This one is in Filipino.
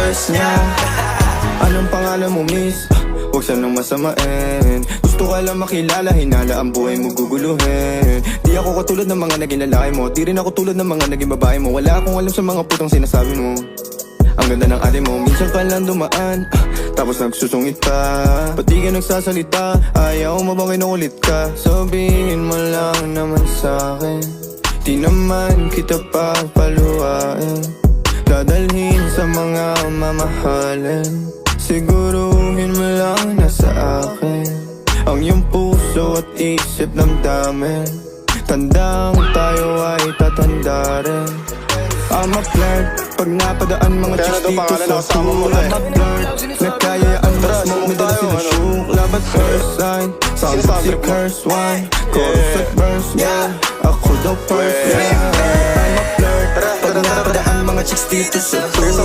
first niya. Anong pangalan mo, miss? Huwag sanang masamain. Gusto ka lang makilala, hinala ang buhay mo guguluhin. Di ako katulad ng mga naging lalaki mo, di rin ako tulad ng mga naging babae mo. Wala akong alam sa mga putang sinasabi mo. Ang ganda ng ate mo, minsan ka lang dumaan, tapos nagsusungit pa. Ba't di ka nagsasalita? Ayaw mo bang kinukulit ka? Sabihin mo lang naman sa'kin, di naman kita papaluhain. Dadalhin sa mga mamahalin. Siguruhin mo lang na sa akin ang iyong puso at isip damdamin. Tandang tayo ay tatanda rin. I'm a flirt, pag napadaan mga chicks dito sa school. I'm a flirt, nagkayaan mo smoke, may dala sila shook. Love at first sight, sound si curse one. Chorus at verse, yeah, ako daw first, yeah. I'm a flirt, pag napadaan mga chicks dito sa school.